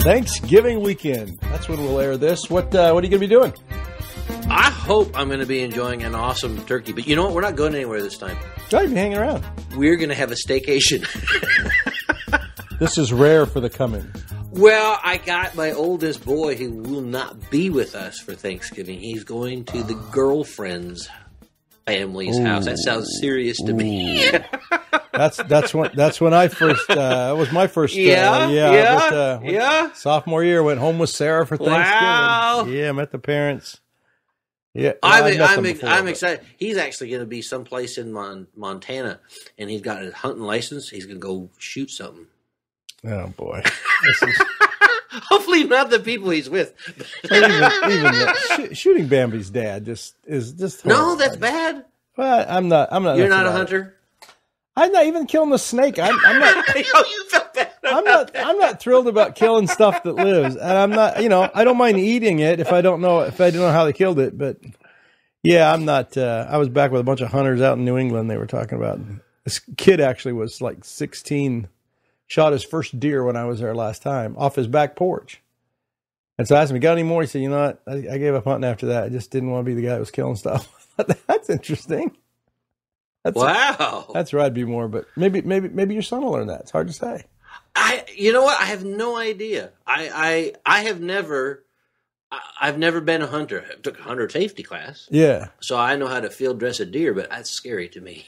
Thanksgiving weekend. That's when we'll air this. What are you going to be doing? I hope I'm going to be enjoying an awesome turkey. But you know what? We're not going anywhere this time. I'll be hanging around. We're going to have a staycation. This is rare for the coming. Well, I got my oldest boy who will not be with us for Thanksgiving. He's going to the girlfriend's family's house. That sounds serious to me. That's when I first that was my first sophomore year. Went home with Sarah for Thanksgiving. Wow. Yeah, met the parents. Yeah, I'm excited. He's actually going to be someplace in Montana, and he's got his hunting license. He's going to go shoot something. Oh boy! Hopefully not the people he's with. Shooting Bambi's dad is just no, that's bad. Well, I'm not. You're not a hunter. I'm not even killing the snake. I'm not. You felt bad. I'm not thrilled about killing stuff that lives, and I'm not. I don't mind eating it if I don't know how they killed it. But yeah, I'm not. I was back with a bunch of hunters out in New England. They were talking about this kid actually was like 16, shot his first deer when I was there last time off his back porch. And so I asked him, "You got any more?" He said, "You know what? I gave up hunting after that. I just didn't want to be the guy that was killing stuff." That's interesting. Wow. That's where I'd be more, but maybe your son will learn that. It's hard to say. You know what? I have no idea. I've never been a hunter. I took a hunter safety class. Yeah. So I know how to field dress a deer, but that's scary to me.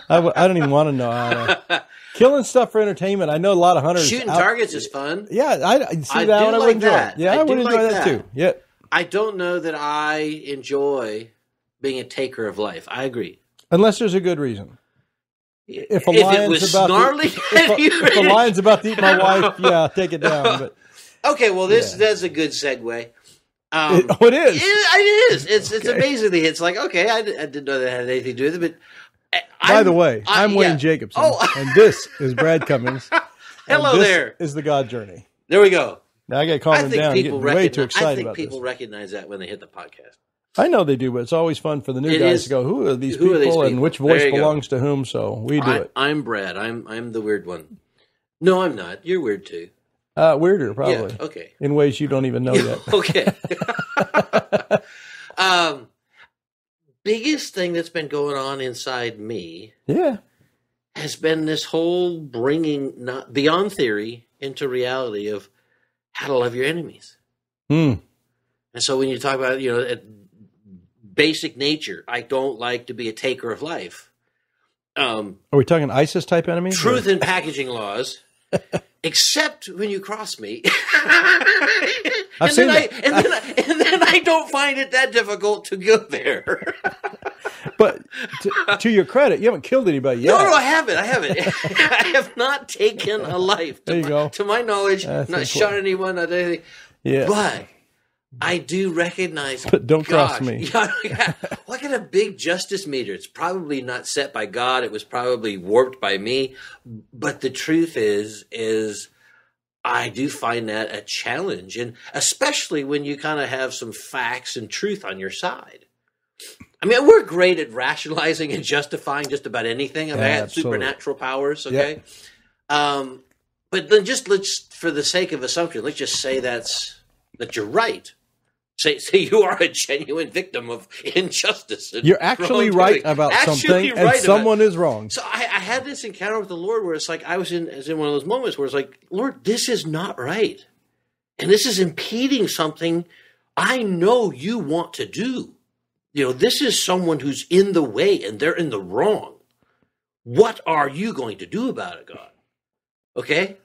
I don't even want to know how to. Killing stuff for entertainment. I know a lot of hunters. Shooting targets is fun. Yeah, I see that one. I would enjoy it. Yeah, I would enjoy that too. Yeah. I don't know that I enjoy being a taker of life. I agree. Unless there's a good reason. If a lion's about to eat my wife, yeah, take it down. But okay, well, that's a good segue. It is. It is. It's amazingly. It's like, okay, I didn't know that had anything to do with it. But by the way, I'm Wayne Jacobsem, and this is Brad Cummings. Hello there. This is the God Journey. There we go. Now I got to calm them down. I'm getting way too excited about this. I think people recognize that when they hit the podcast. I know they do, but it's always fun for the new guys to go, who are these people and which voice belongs to whom? So we do it. I'm Brad. I'm the weird one. No, I'm not. You're weird too. Weirder, probably. Yeah, okay. In ways you don't even know yet. Okay. Biggest thing that's been going on inside me has been this whole bringing beyond theory into reality of how to love your enemies. And so when you talk about, basic nature, I don't like to be a taker of life. Are we talking ISIS type enemies? Truth in packaging laws, except when you cross me. And then I don't find it that difficult to go there. But to your credit, you haven't killed anybody yet. No, I haven't. I have not taken a life. There you go. To my knowledge, not shot anyone, not anything. Yeah. But I do recognize. But don't cross me. Look at a big justice meter. It's probably not set by God. It was probably warped by me. But the truth is I do find that a challenge, and especially when you kind of have some facts and truth on your side. I mean, we're great at rationalizing and justifying just about anything. I had supernatural powers, okay? Yep. But then let's, for the sake of assumption, let's just say that you're right. Say you are a genuine victim of injustice. You're actually right about something, and someone is wrong. So I had this encounter with the Lord where it's like I was in one of those moments where it's like, Lord, this is not right. And this is impeding something I know you want to do. This is someone who's in the way and they're in the wrong. What are you going to do about it, God? Okay?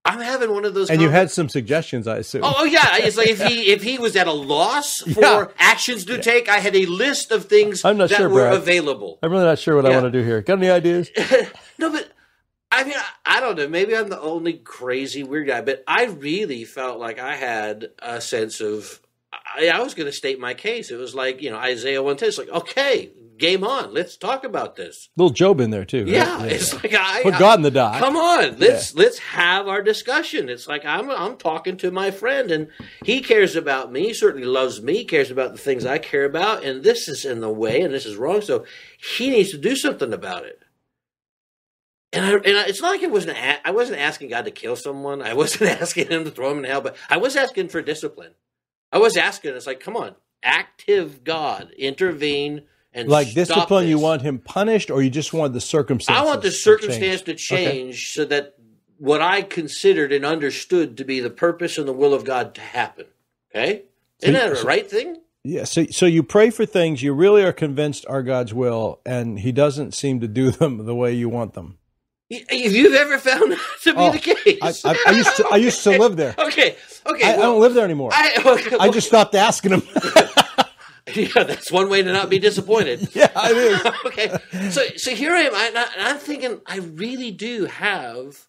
I'm having one of those. And you had some suggestions, I assume. Oh yeah, it's like if he was at a loss for actions to take, I had a list of things were available. I'm really not sure what I want to do here. Got any ideas? No, but I mean, I don't know. Maybe I'm the only crazy weird guy, but I really felt like I had a sense of I was going to state my case. It was like Isaiah 1:10. It's like, okay, game on. Let's talk about this. Little Job in there too. Right? Yeah, it's like put God in the dock. Come on, let's have our discussion. It's like I'm talking to my friend, and he cares about me. He certainly loves me. Cares about the things I care about, and this is in the way, and this is wrong. So he needs to do something about it. It's not like I wasn't asking God to kill someone. I wasn't asking him to throw him in hell, but I was asking for discipline. I was asking, it's like, come on, active God, intervene and like stop discipline. this. You want him punished, or you just want the circumstances? I want the circumstance to change change so that what I considered and understood to be the purpose and the will of God to happen. Okay? Isn't that a right thing? Yeah. So you pray for things you really are convinced are God's will, and he doesn't seem to do them the way you want them. If you've ever found that to be the case. I used to live there. Okay. I don't live there anymore. I just stopped asking him. Yeah, that's one way to not be disappointed. Yeah, it is. Okay. So here I am. I'm thinking I really do have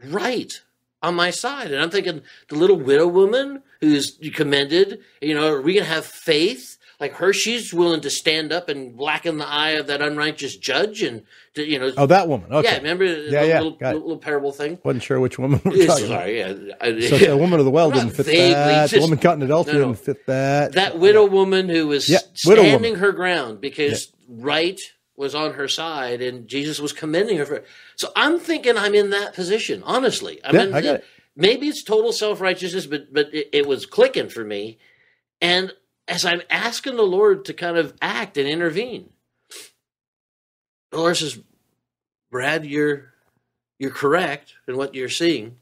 right on my side. And I'm thinking the little widow woman who's commended, are we going to have faith? Like her, she's willing to stand up and blacken the eye of that unrighteous judge, and Oh, that woman. Okay. Yeah, remember the little parable thing? Wasn't sure which woman we're talking about. Sorry, yeah. So the woman of the well didn't fit that. The woman caught in adultery didn't fit that. That widow woman who was standing her ground because right was on her side, and Jesus was commending her for it. So I'm thinking I'm in that position, honestly. I got it. Maybe it's total self-righteousness, but it was clicking for me. And as I'm asking the Lord to kind of act and intervene, the Lord says, Brad, you're correct in what you're seeing,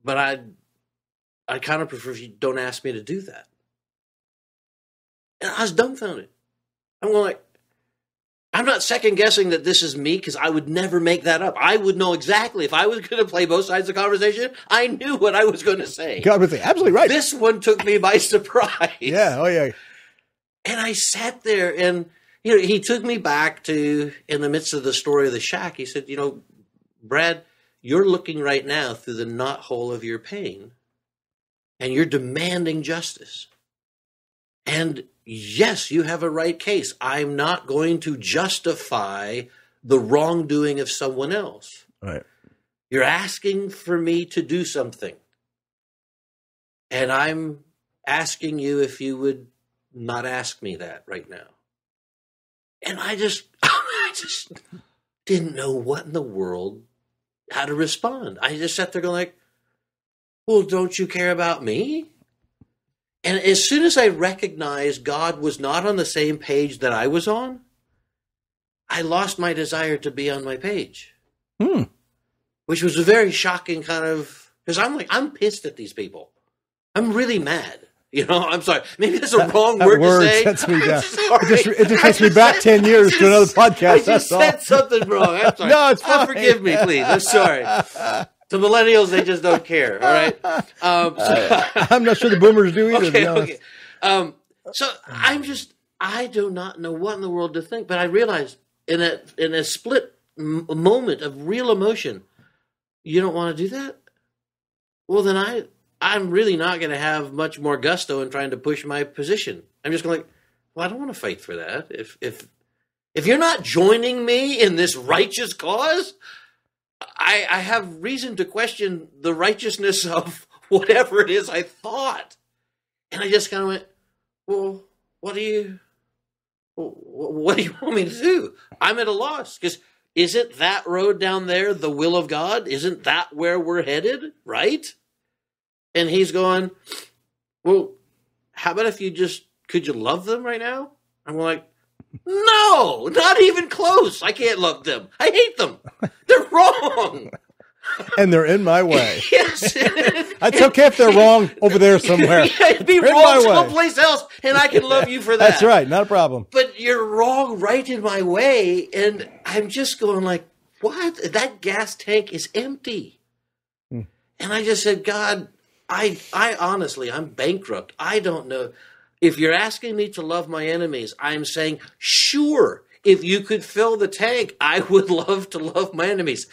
but I kind of prefer if you don't ask me to do that. And I was dumbfounded. I'm going like, I'm not second guessing that this is me, because I would never make that up. I would know exactly. If I was going to play both sides of the conversation, I knew what I was going to say. God would say, absolutely right. This one took me by surprise. Yeah, oh yeah. And I sat there, and he took me back to, in the midst of the story of the shack, he said, Brad, you're looking right now through the knothole of your pain, and you're demanding justice. And yes, you have a right case. I'm not going to justify the wrongdoing of someone else. Right. You're asking for me to do something. And I'm asking you if you would not ask me that right now. And I just didn't know what in the world, how to respond. I just sat there going like, well, don't you care about me? And as soon as I recognized God was not on the same page that I was on, I lost my desire to be on my page. Which was a very shocking kind of, because I'm pissed at these people. I'm really mad. I'm sorry. Maybe that's a wrong word to say. Sets me down. It just takes me back 10 years to another podcast. I just said something wrong. I'm sorry. No, it's fine. Forgive me, please. I'm sorry. The millennials, they just don't care. All right. I'm not sure the boomers do either. Okay. So I do not know what in the world to think. But I realized in a split moment of real emotion, you don't want to do that? Well, then I'm really not going to have much more gusto in trying to push my position. I'm just going like, well, I don't want to fight for that. If you're not joining me in this righteous cause, I have reason to question the righteousness of whatever it is I thought. And I just kind of went, well, what do you want me to do? I'm at a loss, because isn't that road down there the will of God? Isn't that where we're headed, right? And he's going, well, how about if could you love them right now? I'm like, no, not even close. I can't love them. I hate them. They're wrong. And they're in my way. Yes. It's okay if they're wrong over there somewhere. Yeah, it'd be wrong someplace else, and I can love you for that. That's right. Not a problem. But you're wrong right in my way, and I'm just going like, what? That gas tank is empty. And I just said, God, I honestly, I'm bankrupt. I don't know. If you're asking me to love my enemies, I'm saying, sure, if you could fill the tank, I would love to love my enemies.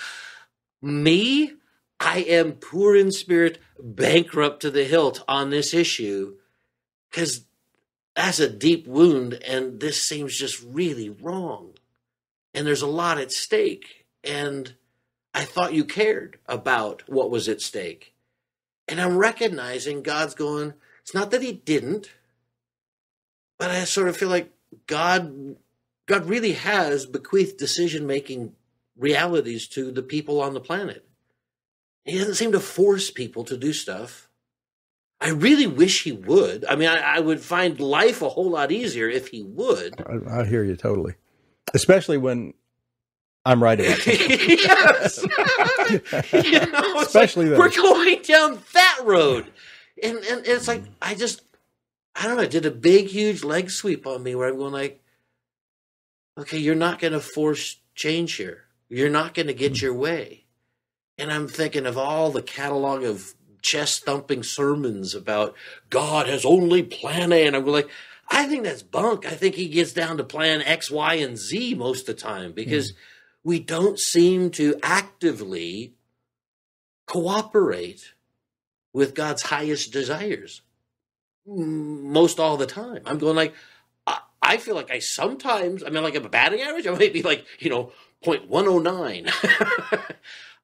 Me, I am poor in spirit, bankrupt to the hilt on this issue, because that's a deep wound, and this seems just really wrong. And there's a lot at stake, and I thought you cared about what was at stake. And I'm recognizing God's going, it's not that he didn't, but I sort of feel like God really has bequeathed decision-making realities to the people on the planet. He doesn't seem to force people to do stuff. I really wish he would. I mean, I would find life a whole lot easier if he would. I hear you totally. Especially when I'm right about it. Yes. Especially like, we're going down that road. And it's like, I don't know, it did a big, huge leg sweep on me where I'm going like, okay, you're not going to force change here. You're not going to get your way. And I'm thinking of all the catalog of chest-thumping sermons about God has only plan A. And I'm going like, I think that's bunk. I think he gets down to plan X, Y, and Z most of the time because we don't seem to actively cooperate with God's highest desires most all the time. I'm going like, I feel like I sometimes, I mean, like a batting average, I might be like, 0.109.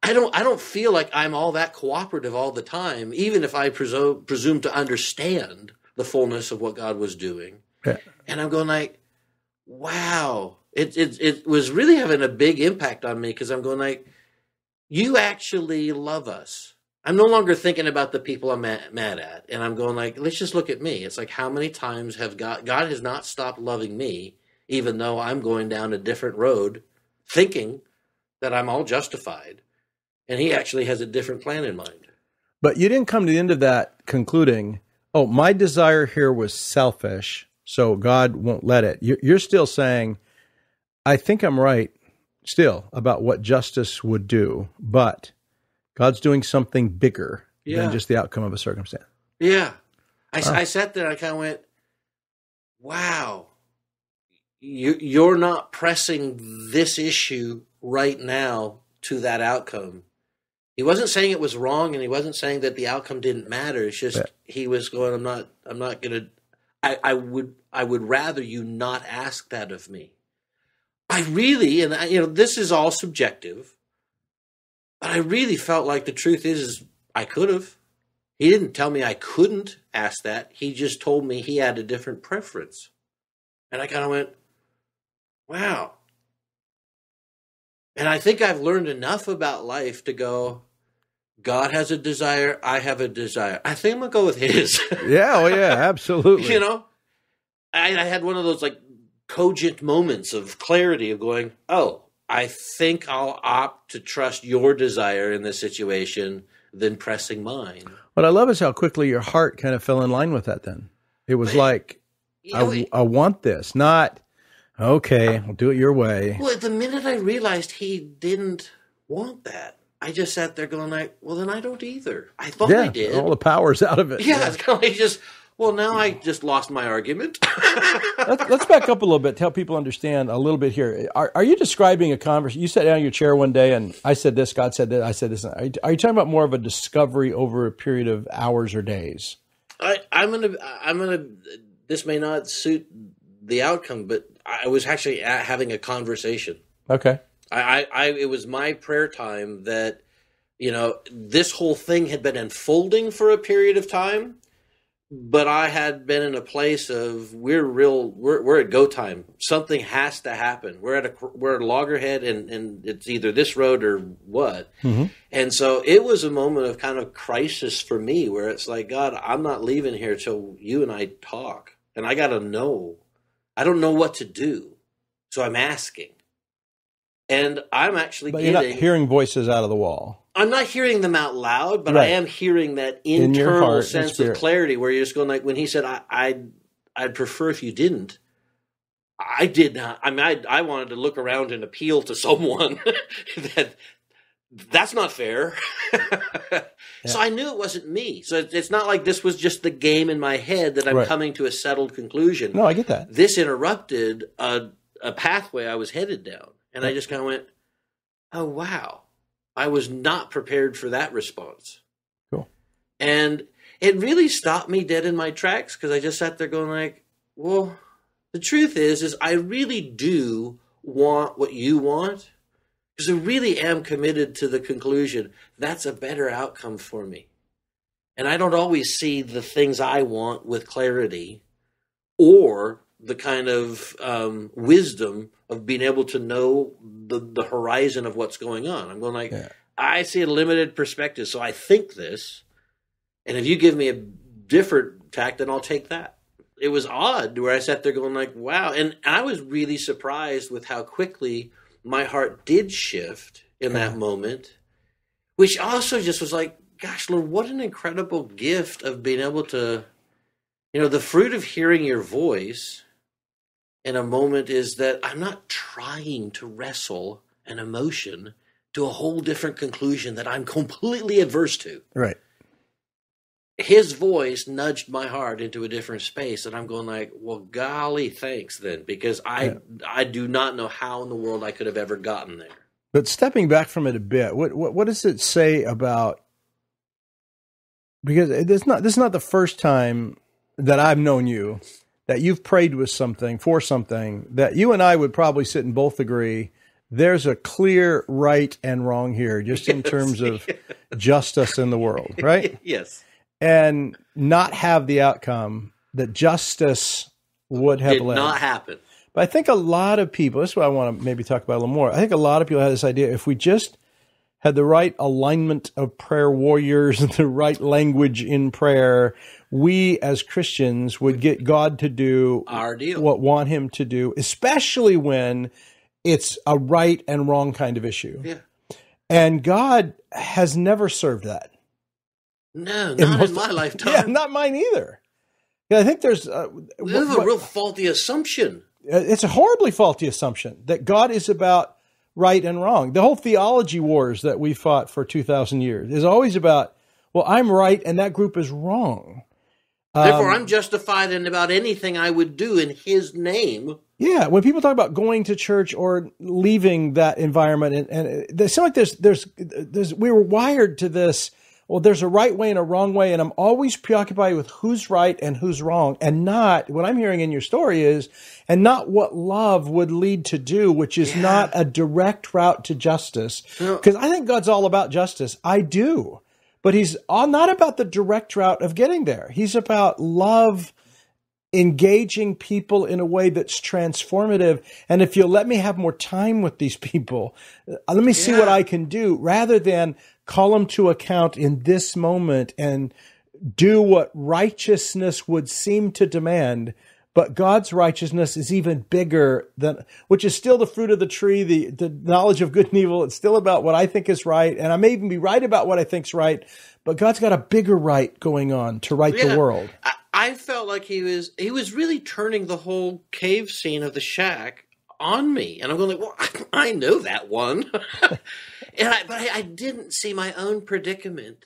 I don't feel like I'm all that cooperative all the time, even if I presume to understand the fullness of what God was doing. Yeah. And I'm going like, wow. It was really having a big impact on me because I'm going like, you actually love us. I'm no longer thinking about the people I'm mad at. And I'm going like, let's just look at me. It's like, how many times have God has not stopped loving me, even though I'm going down a different road, thinking that I'm all justified. And he actually has a different plan in mind. But you didn't come to the end of that concluding, oh, my desire here was selfish, so God won't let it. You're still saying, I think I'm right still about what justice would do, but God's doing something bigger than just the outcome of a circumstance. Yeah. I sat there and I kind of went, wow, you're not pressing this issue right now to that outcome. He wasn't saying it was wrong, and he wasn't saying that the outcome didn't matter. It's just he was going, I'm not going to. I would rather you not ask that of me. I really, and this is all subjective, but I really felt like the truth is I could have. He didn't tell me I couldn't ask that. He just told me he had a different preference, and I kind of went, wow. And I think I've learned enough about life to go, God has a desire, I have a desire. I think I'm going to go with his. Yeah, absolutely. I had one of those like cogent moments of clarity of going, oh, I think I'll opt to trust your desire in this situation than pressing mine. What I love is how quickly your heart kind of fell in line with that then. It was like, I want this, not... Okay, I'll do it your way. Well, the minute I realized he didn't want that, I just sat there going like, well, then I don't either. I thought I did. All the power's out of it. Yeah, it's kind of like now I just lost my argument. Let's back up a little bit to help people understand a little bit here. Are you describing a conversation? You sat down in your chair one day and I said this, God said that, I said this. Are you talking about more of a discovery over a period of hours or days? I'm gonna. This may not suit the outcome, but I was actually having a conversation. Okay. It was my prayer time that, this whole thing had been unfolding for a period of time, but I had been in a place of we're at go time. Something has to happen. We're at loggerhead and it's either this road or what. Mm-hmm. And so it was a moment of kind of crisis for me where it's like, God, I'm not leaving here till you and I talk, and I got to know. I don't know what to do, so I'm asking. And I'm actually You're not hearing voices out of the wall. I'm not hearing them out loud, but I am hearing that internal sense of clarity where you're just going like, when he said, I'd prefer if you didn't, I did not. I mean, I wanted to look around and appeal to someone that's not fair. So I knew it wasn't me. So it's not like this was just the game in my head that I'm coming to a settled conclusion. No, I get that. This interrupted a pathway I was headed down. And I just kind of went, oh, wow. I was not prepared for that response. Cool. And it really stopped me dead in my tracks because I just sat there going like, well, the truth is I really do want what you want. Because I really am committed to the conclusion that's a better outcome for me. And I don't always see the things I want with clarity or the kind of wisdom of being able to know the horizon of what's going on. I'm going like, I see a limited perspective, so I think this, and if you give me a different tact, then I'll take that. It was odd where I sat there going like, wow. And I was really surprised with how quickly my heart did shift in that moment, which also just was like, gosh, Lord, what an incredible gift of being able to, the fruit of hearing your voice in a moment is that I'm not trying to wrestle an emotion to a whole different conclusion that I'm completely adverse to. Right. His voice nudged my heart into a different space, and I'm going like, well, golly, thanks then, because I do not know how in the world I could have ever gotten there. But stepping back from it a bit, what does it say about, because this is not the first time that I've known you, that you've prayed with something, for something, that you and I would probably sit and both agree, there's a clear right and wrong here, just in terms of justice in the world, right? Yes. And not have the outcome that justice would have led. Did not happen. But I think a lot of people, this is what I want to maybe talk about a little more. I think a lot of people have this idea, if we just had the right alignment of prayer warriors, the right language in prayer, we as Christians would get God to do our deal, what want him to do, especially when it's a right and wrong kind of issue. Yeah. And God has never served that. No, not in my lifetime. Yeah, not mine either. Yeah, I think there's this is a real faulty assumption. It's a horribly faulty assumption that God is about right and wrong. The whole theology wars that we fought for 2,000 years is always about, well, I'm right and that group is wrong. Therefore, I'm justified in about anything I would do in his name. Yeah, when people talk about going to church or leaving that environment, and they sound like there's we were wired to this. Well, there's a right way and a wrong way, and I'm always preoccupied with who's right and who's wrong, and not what I'm hearing in your story is, and not what love would lead to do, which is not a direct route to justice. Because I think God's all about justice. I do. But he's not about the direct route of getting there. He's about love, engaging people in a way that's transformative. And if you'll let me have more time with these people, let me see what I can do, rather than call them to account in this moment and do what righteousness would seem to demand. But God's righteousness is even bigger than, which is still the fruit of the tree, the knowledge of good and evil. It's still about what I think is right. And I may even be right about what I think's right, but God's got a bigger right going on to right the world. I felt like he was really turning the whole cave scene of the shack on me. And I'm going like, well, I know that one. But I didn't see my own predicament.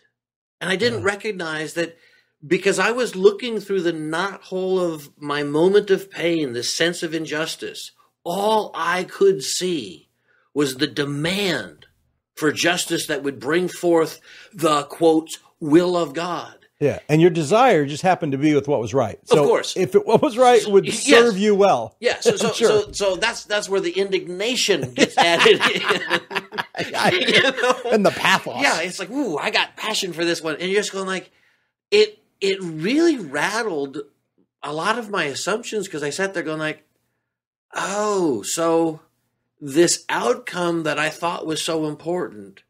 And I didn't recognize that, because I was looking through the knothole of my moment of pain, this sense of injustice. All I could see was the demand for justice that would bring forth the, quote, will of God. Yeah, and your desire just happened to be with what was right. So of course. If what was right would serve you well. Yeah, so that's where the indignation gets added in. And the pathos. Yeah, it's like, ooh, I got passion for this one. And you're just going like, it really rattled a lot of my assumptions, because I sat there going like, oh, so this outcome that I thought was so important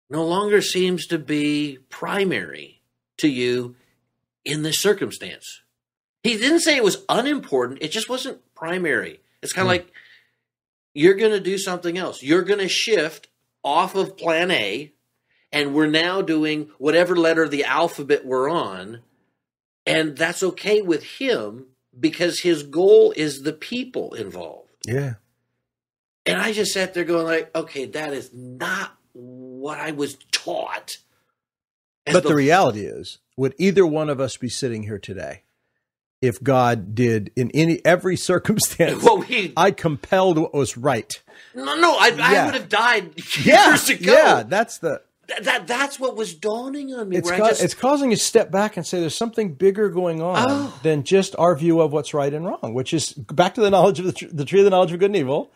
no longer seems to be primary to you in this circumstance. He didn't say it was unimportant. It just wasn't primary. It's kind of like, you're going to do something else. You're going to shift off of plan A, and we're now doing whatever letter of the alphabet we're on. And that's okay with him, because his goal is the people involved. Yeah. And I just sat there going like, okay, that is not what I was taught. But the reality is, would either one of us be sitting here today if God did in every circumstance? I compelled what was right. No, I would have died years ago. Yeah, that's what was dawning on me. It's causing you to step back and say there's something bigger going on than just our view of what's right and wrong, which is back to the knowledge of the tree of the knowledge of good and evil.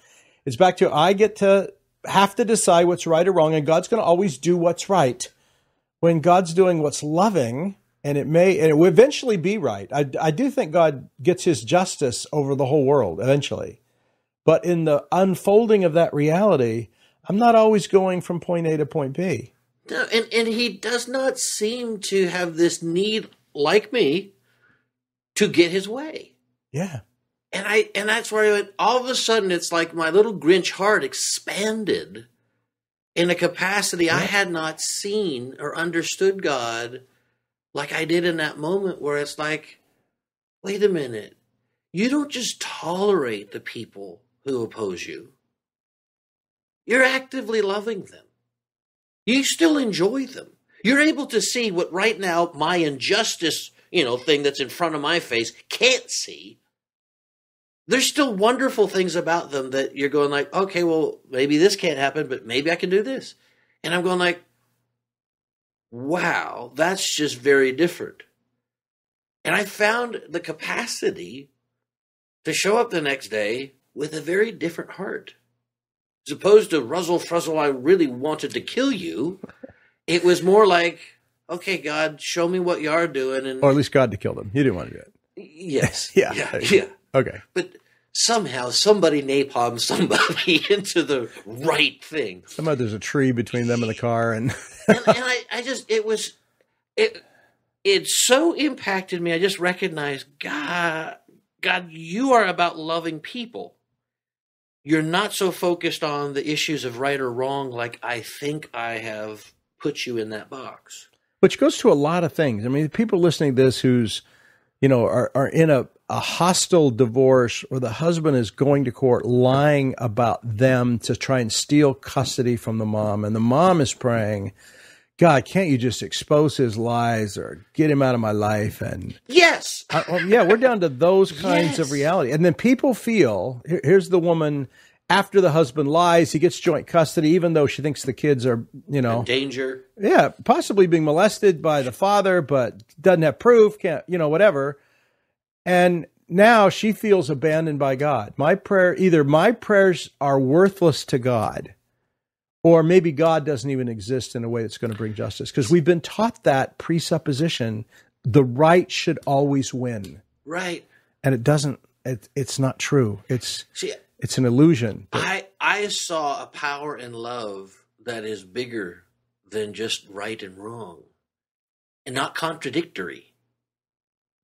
It's back to, I get to have to decide what's right or wrong, and God's going to always do what's right. When God's doing what's loving, and it will eventually be right. I do think God gets his justice over the whole world eventually. But in the unfolding of that reality, I'm not always going from point A to point B. No, and he does not seem to have this need, like me, to get his way. Yeah. And that's where I went, all of a sudden it's like my little Grinch heart expanded in a capacity I had not seen or understood God like I did in that moment, where it's like, wait a minute, you don't just tolerate the people who oppose you. You're actively loving them. You still enjoy them. You're able to see what right now my injustice, thing that's in front of my face can't see. There's still wonderful things about them that you're going like, okay, well, maybe this can't happen, but maybe I can do this. And I'm going like, wow, that's just very different. And I found the capacity to show up the next day with a very different heart. As opposed to Ruzzle Fruzzle, I really wanted to kill you. It was more like, okay, God, show me what you are doing. Or at least God to kill them. You didn't want to do it. Yes. Yeah. Okay. But somehow somebody napalmed somebody into the right thing. Somehow there's a tree between them and the car. And it so impacted me. I just recognized, God, you are about loving people. You're not so focused on the issues of right or wrong like I think I have put you in that box. Which goes to a lot of things. I mean, people listening to this who's, are in a hostile divorce, or the husband is going to court lying about them to try and steal custody from the mom. And the mom is praying, God, can't you just expose his lies or get him out of my life? And yes, we're down to those kinds of reality. And then people feel, here's the woman, after the husband lies, he gets joint custody, even though she thinks the kids are, in danger. Yeah, possibly being molested by the father, but doesn't have proof, can't, whatever. And now she feels abandoned by God. Either my prayers are worthless to God, or maybe God doesn't even exist in a way that's going to bring justice. Because we've been taught that presupposition, the right should always win. Right. And it doesn't, it's not true. It's an illusion. I saw a power in love that is bigger than just right and wrong. And not contradictory,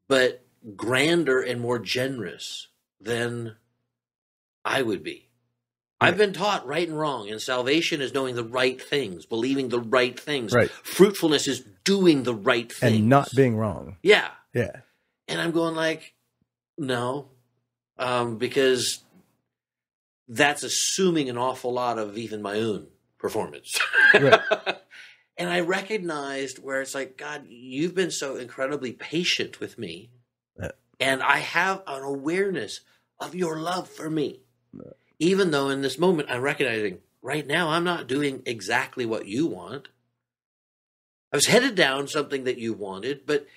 but grander and more generous than I would be. I've been taught right and wrong, and salvation is knowing the right things, believing the right things. Right. Fruitfulness is doing the right things. And not being wrong. Yeah. Yeah. And I'm going like, no, because that's assuming an awful lot of even my own performance. Right. And I recognized where it's like, God, you've been so incredibly patient with me. Yeah. And I have an awareness of your love for me. Yeah. Even though in this moment I'm recognizing right now I'm not doing exactly what you want. I was headed down something that you wanted, but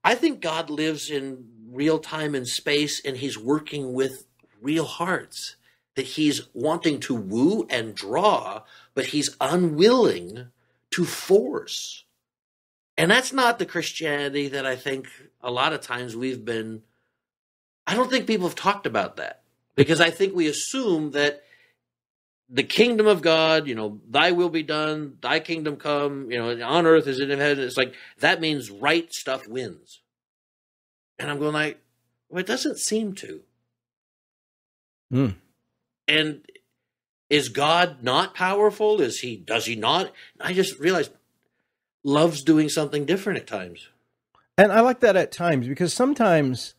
I think God lives in real time and space, and he's working with real hearts that he's wanting to woo and draw, but he's unwilling to force. And that's not the Christianity that I think a lot of times I don't think people have talked about that. Because I think we assume that the kingdom of God, thy will be done, thy kingdom come, on earth as it is in heaven. It's like, that means right stuff wins. And I'm going like, well, it doesn't seem to. And is God not powerful? Does he not? I just realized love's doing something different at times. And I like that at times, because sometimes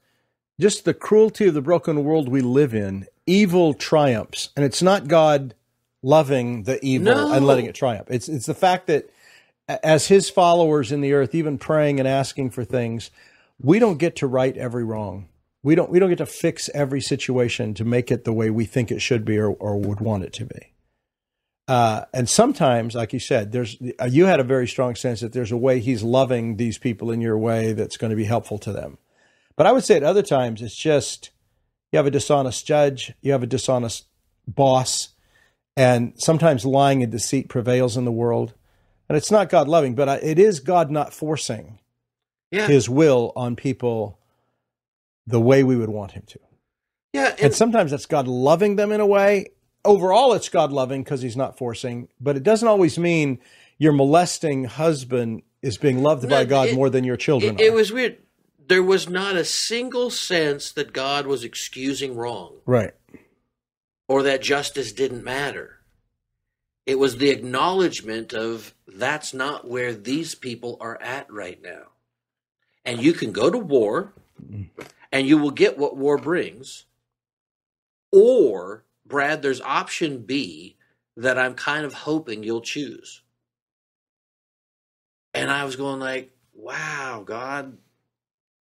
just the cruelty of the broken world we live in, evil triumphs. And it's not God loving the evil and letting it triumph. It's the fact that as his followers in the earth, even praying and asking for things, we don't get to right every wrong. We don't get to fix every situation to make it the way we think it should be or would want it to be. And sometimes, like you said, you had a very strong sense that there's a way he's loving these people in your way that's going to be helpful to them. But I would say at other times, it's just you have a dishonest judge, you have a dishonest boss, and sometimes lying and deceit prevails in the world. And it's not God loving, but it is God not forcing. his will on people the way we would want him to. Yeah. And sometimes that's God loving them in a way. Overall, it's God loving because he's not forcing, but it doesn't always mean your molesting husband is being loved by God more than your children are. It was weird. There was not a single sense that God was excusing wrong. Right. Or that justice didn't matter. It was the acknowledgement of that's not where these people are at right now. And you can go to war, and you will get what war brings. Or, Brad, there's option B that I'm kind of hoping you'll choose. And I was going like, wow, God,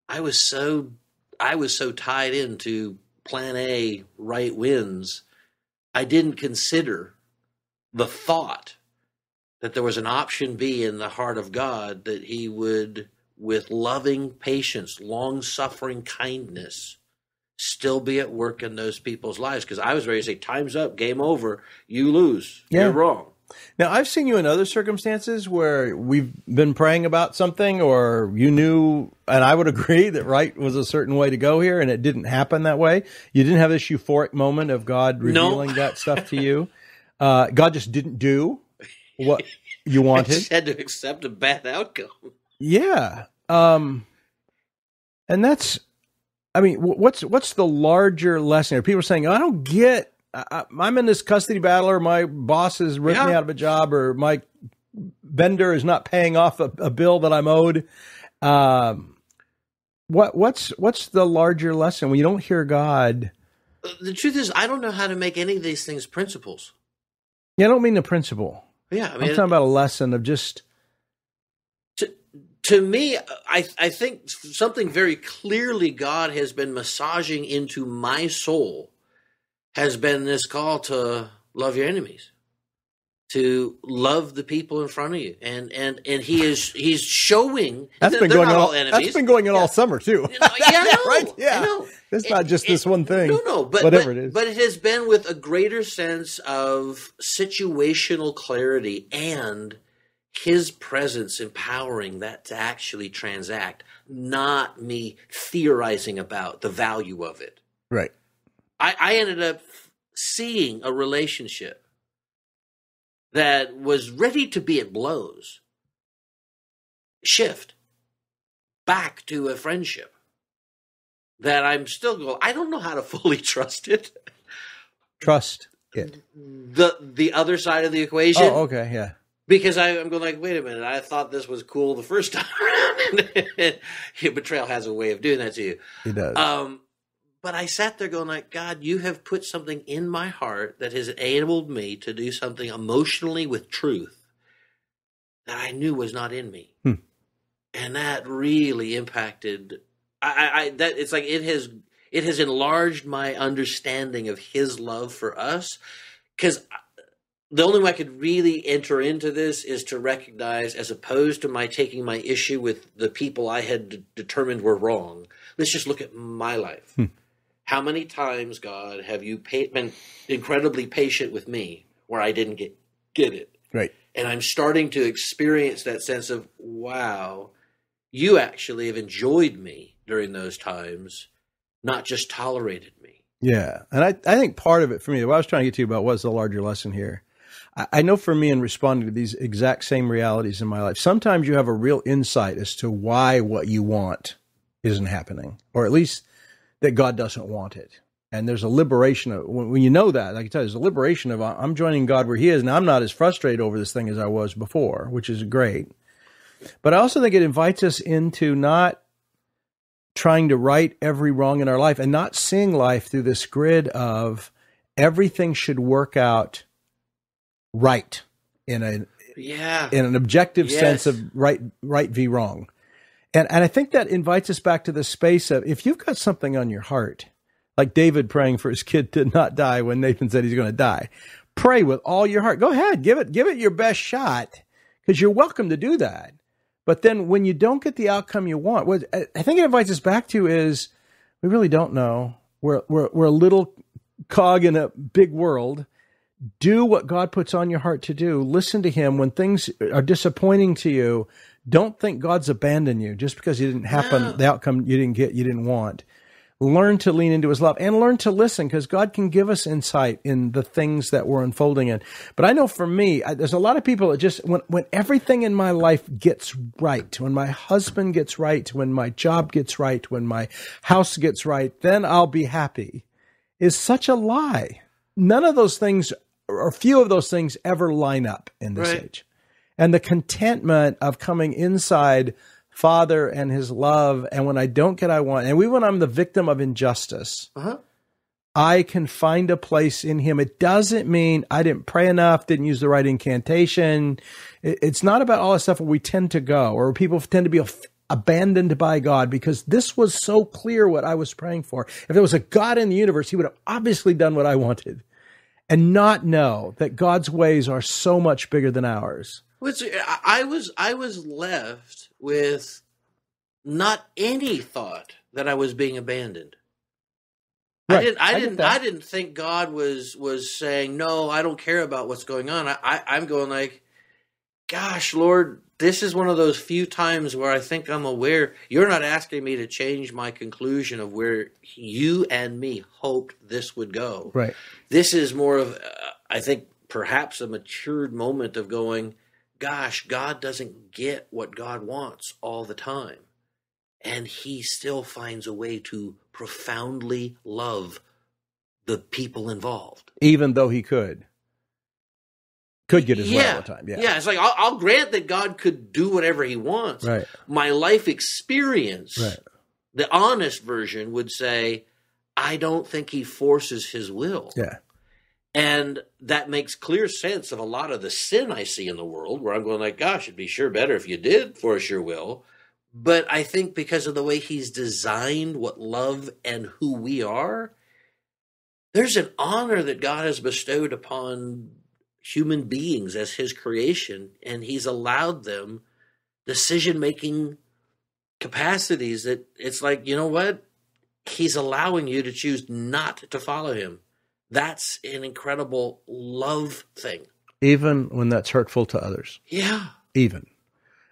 I was so tied into plan A, right wins. I didn't consider the thought that there was an option B in the heart of God, that he would, with loving patience, long-suffering kindness, still be at work in those people's lives. Because I was ready to say, time's up, game over, you lose, you're wrong. Now, I've seen you in other circumstances where we've been praying about something, or you knew, and I would agree that right was a certain way to go here, and it didn't happen that way. You didn't have this euphoric moment of God revealing that stuff to you. God just didn't do what you wanted. I just had to accept a bad outcome. Yeah. And that's, I mean, what's the larger lesson here? People are saying, I don't get, I'm in this custody battle, or my boss has ripped me out of a job, or my vendor is not paying off a bill that I'm owed. What's the larger lesson when you don't hear God? The truth is, I don't know how to make any of these things principles. Yeah, I don't mean the principle. Yeah, I mean, I'm talking about a lesson of just. To me, I think something very clearly God has been massaging into my soul has been this call to love your enemies, to love the people in front of you, and he's showing that's been going on all enemies. That's been going on all summer too. Right? Yeah, I know. It's not just this one thing. No, but whatever it is. But it has been with a greater sense of situational clarity and his presence empowering that to actually transact, not me theorizing about the value of it. Right. I ended up seeing a relationship that was ready to be at blows shift back to a friendship that I'm still going, I don't know how to fully trust it. Trust it. The other side of the equation. Oh, okay, yeah. Because I'm going like, wait a minute, I thought this was cool the first time around. Betrayal has a way of doing that to you. It does. But I sat there going like, God, you have put something in my heart that has enabled me to do something emotionally with truth that I knew was not in me. And that really impacted, that it's like it has enlarged my understanding of his love for us. Because the only way I could really enter into this is to recognize, as opposed to my taking my issue with the people I had determined were wrong, let's just look at my life. How many times, God, have you been incredibly patient with me where I didn't get it? Right. And I'm starting to experience that sense of, wow, you actually have enjoyed me during those times, not just tolerated me. Yeah. And I think part of it for me, what I was trying to get to about what's the larger lesson here. I know for me in responding to these exact same realities in my life, sometimes you have a real insight as to why what you want isn't happening, or at least that God doesn't want it. And there's a liberation of, when you know that, like I tell you, there's a liberation of, I'm joining God where he is, and I'm not as frustrated over this thing as I was before, which is great. But I also think it invites us into not trying to right every wrong in our life, and not seeing life through this grid of everything should work out right in an objective sense of right v wrong. And I think that invites us back to the space of, if you've got something on your heart, like David praying for his kid to not die when Nathan said he's going to die, pray with all your heart. Go ahead, give it your best shot, because you're welcome to do that. But then when you don't get the outcome you want, what I think it invites us back to is, we really don't know. We're a little cog in a big world. Do what God puts on your heart to do. Listen to him when things are disappointing to you. Don't think God's abandoned you just because you didn't happen, the outcome you didn't get, you didn't want. Learn to lean into his love and learn to listen, because God can give us insight in the things that we're unfolding in. But I know for me, there's a lot of people that just, when everything in my life gets right, when my husband gets right, when my job gets right, when my house gets right, then I'll be happy, is such a lie. None of those things, or few of those things, ever line up in this age. And the contentment of coming inside Father and his love, and when I don't get what I want, and when I'm the victim of injustice, I can find a place in him. It doesn't mean I didn't pray enough, didn't use the right incantation. It's not about all the stuff where we tend to go, or people tend to be abandoned by God, because this was so clear what I was praying for. If there was a God in the universe, he would have obviously done what I wanted, and not know that God's ways are so much bigger than ours. I was left with not any thought that I was being abandoned. Right. I didn't think God was saying, no, I don't care about what's going on. I'm going like, gosh, Lord, this is one of those few times where I think I'm aware you're not asking me to change my conclusion of where you and me hoped this would go. Right. This is more of, I think, perhaps a matured moment of going, gosh, God doesn't get what God wants all the time. And he still finds a way to profoundly love the people involved. Even though he could get his way all the time. Yeah, it's like, I'll grant that God could do whatever he wants. Right. My life experience, the honest version would say, I don't think he forces his will. Yeah. And that makes clear sense of a lot of the sin I see in the world, where I'm going like, gosh, it'd be sure better if you did force your will. But I think because of the way he's designed what love and who we are, there's an honor that God has bestowed upon human beings as his creation, and he's allowed them decision-making capacities that it's like, you know what? He's allowing you to choose not to follow him. That's an incredible love thing. Even when that's hurtful to others. Yeah. Even.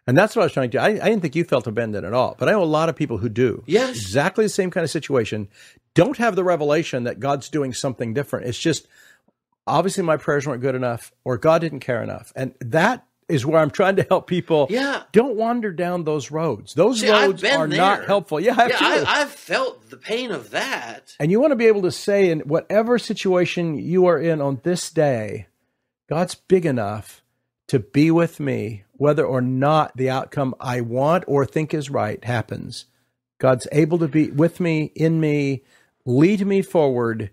And that's what I was trying to do. I didn't think you felt abandoned at all, but I know a lot of people who do. Yes. Exactly the same kind of situation. Don't have the revelation that God's doing something different. It's just, obviously my prayers weren't good enough, or God didn't care enough. And that is where I'm trying to help people. Yeah. Don't wander down those roads. Those roads are not helpful. Yeah, I've felt the pain of that. And you want to be able to say, in whatever situation you are in on this day, God's big enough to be with me, whether or not the outcome I want or think is right happens. God's able to be with me, in me, lead me forward.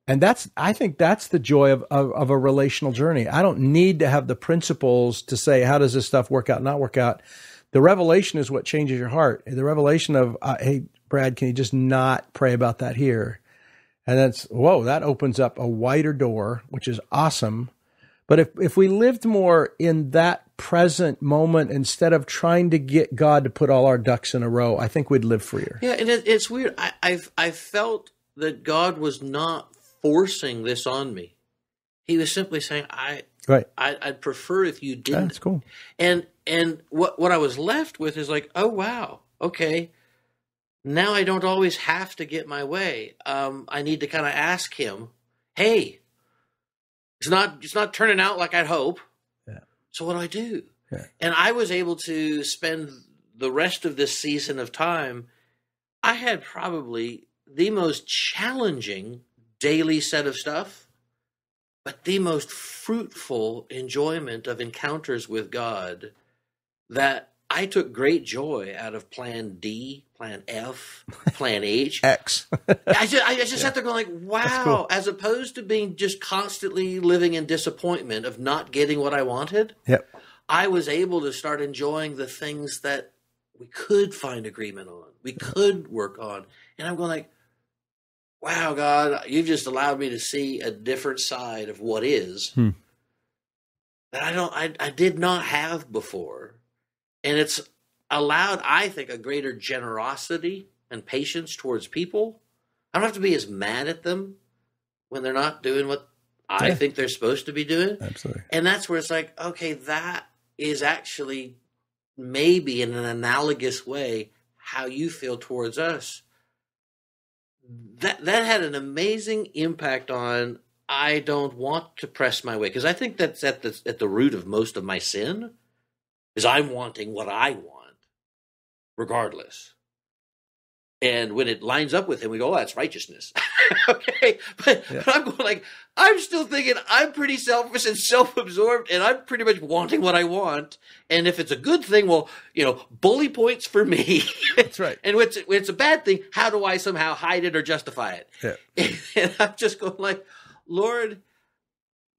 And I think that's the joy of a relational journey. I don't need to have the principles to say, how does this stuff work out, not work out? The revelation is what changes your heart. The revelation of, hey, Brad, can you just not pray about that here? And that opens up a wider door, which is awesome. But if we lived more in that present moment instead of trying to get God to put all our ducks in a row, I think we'd live freer. Yeah, and it's weird. I felt that God was not forcing this on me. He was simply saying, I'd prefer if you didn't. That's cool. And what I was left with is like, oh wow, okay. Now I don't always have to get my way. I need to kind of ask him, hey, it's not turning out like I'd hope. Yeah. So what do I do? Yeah. And I was able to spend the rest of this season of time. I had probably the most challenging daily set of stuff, but the most fruitful enjoyment of encounters with God, that I took great joy out of plan D, plan F, plan H. X. I just sat there going like, wow, cool. As opposed to being just constantly living in disappointment of not getting what I wanted. Yep. I was able to start enjoying the things that we could find agreement on, we could work on. And I'm going like, wow, God, you've just allowed me to see a different side of what is that I did not have before. And it's allowed, I think, a greater generosity and patience towards people. I don't have to be as mad at them when they're not doing what I think they're supposed to be doing. Absolutely. And that's where it's like, okay, that is actually maybe in an analogous way how you feel towards us. That had an amazing impact on, I don't want to press my way, because I think that's at the root of most of my sin, is I'm wanting what I want, regardless. And when it lines up with him, we go, oh, that's righteousness. Okay. But I'm going like, I'm still thinking I'm pretty selfish and self-absorbed, and I'm pretty much wanting what I want. And if it's a good thing, well, bully points for me. That's right. And when it's a bad thing, how do I somehow hide it or justify it? Yeah. And I'm just going like, Lord,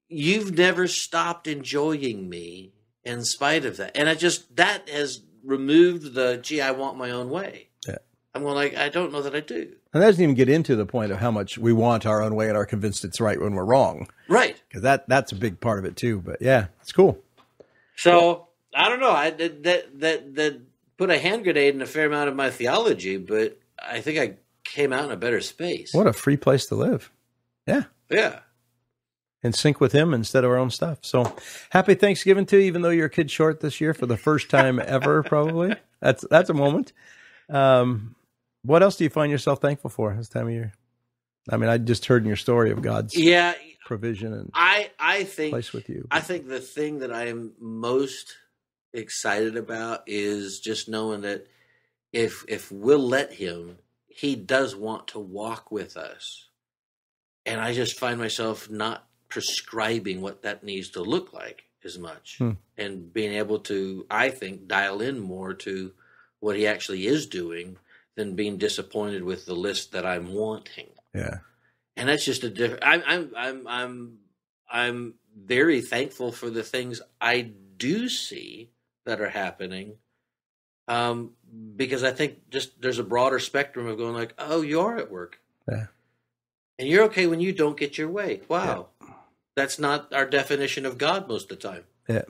you've never stopped enjoying me in spite of that. And that has removed gee, I want my own way. Yeah. I'm going like, I don't know that I do. And that doesn't even get into the point of how much we want our own way and are convinced it's right when we're wrong. Right. Because that's a big part of it too. But yeah, it's cool. So I don't know. That put a hand grenade in a fair amount of my theology, but I think I came out in a better space. What a free place to live. Yeah. Yeah. In sync with him instead of our own stuff. So happy Thanksgiving to you, even though you're a kid short this year for the first time ever, probably. That's a moment. What else do you find yourself thankful for this time of year? I mean, I just heard in your story of God's provision and I think place with you. I think the thing that I am most excited about is just knowing that if we'll let him, he does want to walk with us. And I just find myself not prescribing what that needs to look like as much, and being able to, I think, dial in more to what he actually is doing than being disappointed with the list that I'm wanting. Yeah. And that's just a different. I'm very thankful for the things I do see that are happening, because I think just there's a broader spectrum of going like, oh, you are at work, yeah, and you're okay when you don't get your way. Wow, that's not our definition of God most of the time. Yeah.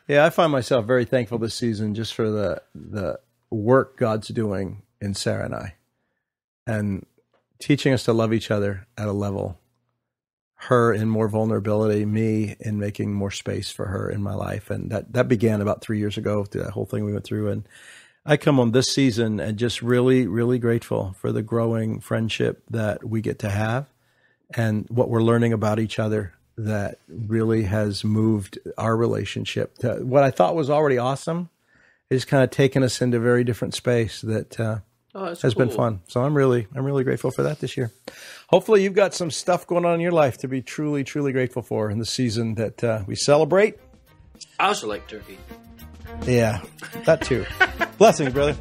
Yeah, I find myself very thankful this season just for the work God's doing in Sarah and I, and teaching us to love each other at a level. Her in more vulnerability, me in making more space for her in my life. And that began about 3 years ago, through that whole thing we went through. And I come on this season and just really, really grateful for the growing friendship that we get to have and what we're learning about each other that really has moved our relationship to what I thought was already awesome. It's kind of taken us into a very different space that has been fun. So I'm really grateful for that this year. Hopefully you've got some stuff going on in your life to be truly, truly grateful for in the season that we celebrate. I also like turkey. Yeah, that too. Blessings, brother.